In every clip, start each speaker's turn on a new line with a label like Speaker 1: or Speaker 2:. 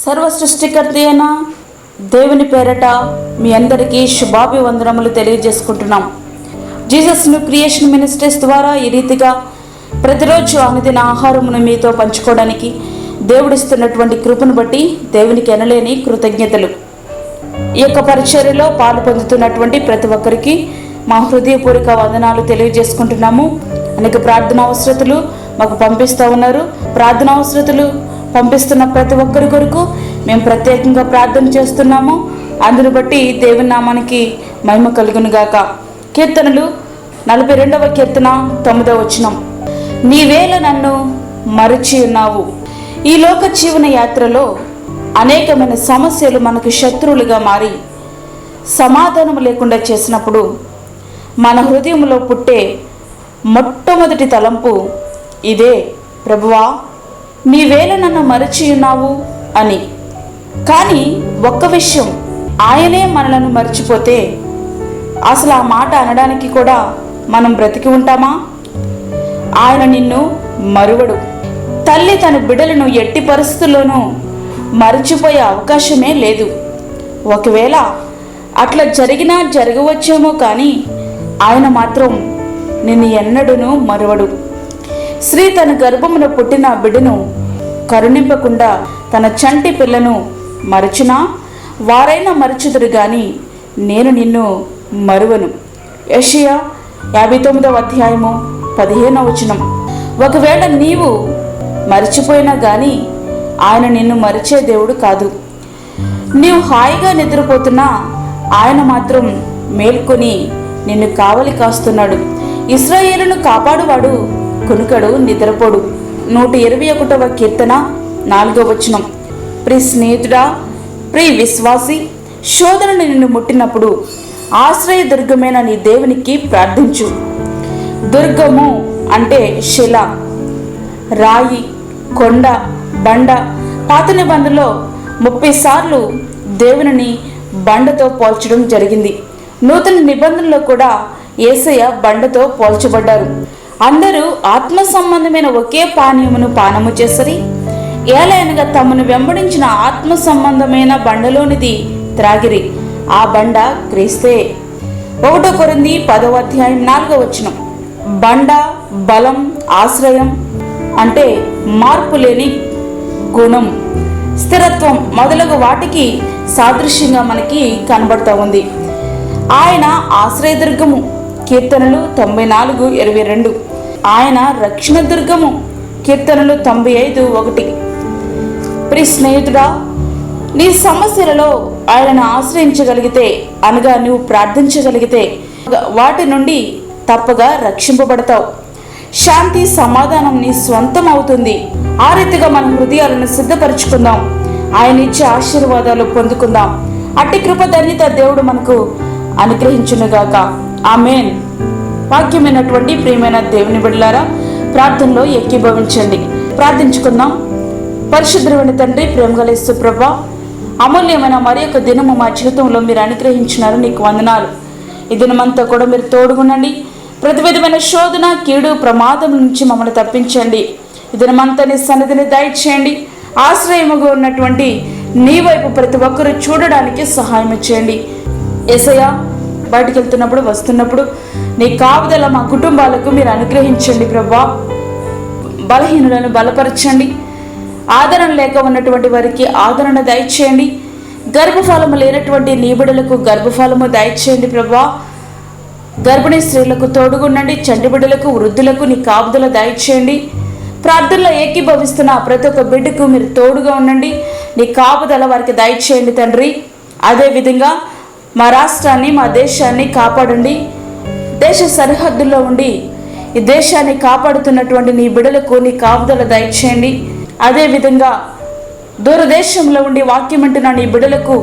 Speaker 1: సర్వ సృష్టికర్త అయిన దేవుని పేరట మీ అందరికీ శుభాభివందనములు తెలియజేసుకుంటున్నాం. జీసస్ న్యూ క్రియేషన్ మినిస్ట్రీస్ ద్వారా ఈ రీతిగా ప్రతిరోజు అనుదిన ఆహారమును మీతో పంచుకోవడానికి దేవుడిస్తున్నటువంటి కృపను బట్టి దేవునికి ఎనలేని కృతజ్ఞతలు. ఈ యొక్క పరిచర్యలో పాలు పొందుతున్నటువంటి ప్రతి ఒక్కరికి మా హృదయపూర్వక వందనాలు తెలియజేసుకుంటున్నాము. అనేక ప్రార్థన అవసరతలు మాకు పంపిస్తూ ఉన్నారు. ప్రార్థన అవసరతలు పంపిస్తున్న ప్రతి ఒక్కరి కొరకు మేము ప్రత్యేకంగా ప్రార్థన చేస్తున్నాము. అందును బట్టి దేవుని నామానికి మహిమ కలుగును గాక. కీర్తనలు 42వ కీర్తన 9వ వచనం. నీవేళ నన్ను మరచి ఉన్నావు. ఈ లోక జీవన యాత్రలో అనేకమైన సమస్యలు మనకు శత్రువులుగా మారి సమాధానం లేకుండా చేసినప్పుడు మన హృదయంలో పుట్టే మొట్టమొదటి తలంపు ఇదే, ప్రభువా నీవేళ నన్ను మరచి ఉన్నావు అని. కానీ ఒక్క విషయం, ఆయనే మనలను మర్చిపోతే అసలు ఆ మాట అనడానికి కూడా మనం బ్రతికి ఉంటామా? ఆయన నిన్ను మరువడు. తల్లి తన బిడ్డలను ఎట్టి పరిస్థితుల్లోనూ మరచిపోయే అవకాశమే లేదు. ఒకవేళ అట్లా జరిగినా జరగవచ్చేమో కానీ ఆయన మాత్రం నిన్ను ఎన్నడూనూ మరువడు. స్త్రీ తన గర్భమున పుట్టిన బిడ్డను కరుణింపకుండా తన చంటి పిల్లను మరచునా వారైనా మరచుదురు గాని నేను నిన్ను మరువను. యెషయా 59వ అధ్యాయము 15వ వచనం. ఒకవేళ నీవు మరచిపోయినా గాని ఆయన నిన్ను మరిచే దేవుడు కాదు. నీవు హాయిగా నిద్రపోతున్నా ఆయన మాత్రం మేల్కొని నిన్ను కావలి కాస్తున్నాడు. ఇశ్రాయేలును కాపాడువాడు కునుకడు, నిద్రపోడు. 121వ కీర్తన 4వ వచనం. ప్రియ స్నేహితుడా, ప్రియ విశ్వాసి, శోధనను నిన్ను ముట్టినప్పుడు ఆశ్రయ దుర్గమైన నీ దేవునికి ప్రార్థించు. దుర్గము అంటే శిల, రాయి, కొండ, బండ. పాత నిబంధనలో 30 సార్లు దేవునిని బండతో పోల్చడం జరిగింది. నూతన నిబంధనలో కూడా యేసయ్య బండతో పోల్చబడ్డారు. అందరూ ఆత్మ సంబంధమైన ఒకే పానీయమును పానము చేసరి, ఏలైనగా తమను వెంబడించిన ఆత్మ సంబంధమైన బండలోనిది త్రాగిరి. ఆ బండ క్రీస్తే. 1 కొరింథీ 10వ అధ్యాయం 4వ వచనం. బండ, బలం, ఆశ్రయం అంటే మార్పు లేని గుణం, స్థిరత్వం మొదలగు వాటికి సాదృశ్యంగా మనకి కనబడుతూ ఉంది. ఆయన ఆశ్రయదుర్గము. కీర్తనలు 94:22. ఆయన రక్షణ దుర్గము. కీర్తనలు 95:1. ప్రియ స్నేహితుడా, నీ సమస్యలలో ఆయనను ఆశ్రయించగలిగితే, అనగా నువ్వు ప్రార్థించగలిగితే వాటి నుండి తప్పగా రక్షింపబడతావు. శాంతి, సమాధానం నీ స్వంతం అవుతుంది. ఆ రీతిగా మన హృదయాలను సిద్ధపరచుకుందాం. ఆయన ఇచ్చే ఆశీర్వాదాలు పొందుకుందాం. అట్టి కృప ధన్యత దేవుడు మనకు అనుగ్రహించునుగాక. ఆమేన్. వాక్యమైనటువంటి ప్రియమైన దేవుని బిడ్డలారా, ప్రార్థనలో ఏకీభవించండి. ప్రార్థించుకుందాం. పరిశుద్ధమైన తండ్రి, ప్రేమగల యేసు ప్రభువా, అమూల్యమైన మరి ఒక దినము మా జీవితంలో మీరు అనుగ్రహించినారు, నీకు వందనాలు. ఈ దినమంతా కూడా మీరు తోడుగునండి. ప్రతి విధమైన శోధన, కీడు, ప్రమాదం నుంచి మమ్మల్ని తప్పించండి. ఈ దినమంతా నీ సన్నిధిని దయచేయండి. ఆశ్రయముగా ఉన్నటువంటి నీ వైపు ప్రతి ఒక్కరూ చూడడానికి సహాయం చేయండి. యేసయ్యా, బయటికి వెళ్తున్నప్పుడు వస్తున్నప్పుడు నీ కాపుదల మా కుటుంబాలకు మీరు అనుగ్రహించండి. ప్రభువా, బలహీనులను బలపరచండి. ఆదరణ లేక ఉన్నటువంటి వారికి ఆదరణ దయచేయండి. గర్భఫలము లేనటువంటి నీ బిడ్డలకు గర్భఫలము దయచేయండి. ప్రభువా, గర్భిణీ స్త్రీలకు తోడుగుండండి. చంటి బిడ్డలకు, వృద్ధులకు నీ కాపుదల దయచేయండి. ప్రార్థనలో ఏకీభవిస్తున్న ప్రతి ఒక్క బిడ్డకు మీరు తోడుగా ఉండండి. నీ కాపుదల వారికి దయచేయండి తండ్రి. అదేవిధంగా మా రాష్ట్రాన్ని, మా దేశాన్ని కాపాడండి. దేశ సరిహద్దుల్లో ఉండి ఈ దేశాన్ని కాపాడుతున్నటువంటి నీ బిడ్డలకు నీ కాపుదల దయచేయండి. అదేవిధంగా దూరదేశంలో ఉండి వాక్యం వింటున్న నీ బిడ్డలకు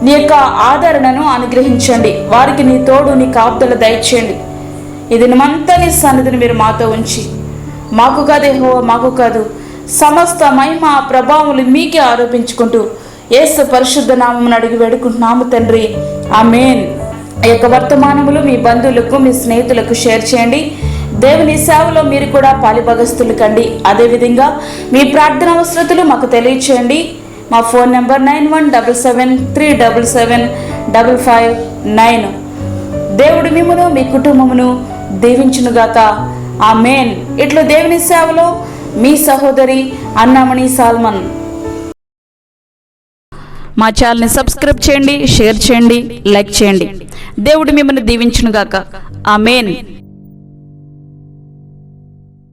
Speaker 1: నీ యొక్క ఆదరణను అనుగ్రహించండి. వారికి నీ తోడు, నీ కాపుదల దయచేయండి. ఇది మనమంతా నీ సన్నిధిని మీరు మాతో ఉంచి, మాకు కాదు యెహోవా, మాకు కాదు, సమస్త మహిమ ప్రభావములు మీకే ఆరోపించుకుంటూ యేసు పరిశుద్ధ నామమును అడిగి వేడుకుంటున్నాము తండ్రి. ఆమేన్. ఈ యొక్క వర్తమానములు మీ బంధువులకు, మీ స్నేహితులకు షేర్ చేయండి. దేవుని సేవలో మీరు కూడా పాలిభాగస్తులు కండి. అదేవిధంగా మీ ప్రార్థన అవసరతలు మాకు తెలియచేయండి. మా ఫోన్ నెంబర్ 9177377559. దేవుడు మిమ్మును మీ కుటుంబమును దీవించునుగాక. ఆమేన్. ఇట్లు దేవుని సేవలో మీ సహోదరి అన్నామణి సాల్మన్. మా ఛానల్ని సబ్స్క్రైబ్ చేయండి, షేర్ చేయండి, లైక్ చేయండి. దేవుడు మిమ్మల్ని దీవించునుగాక. ఆమేన్.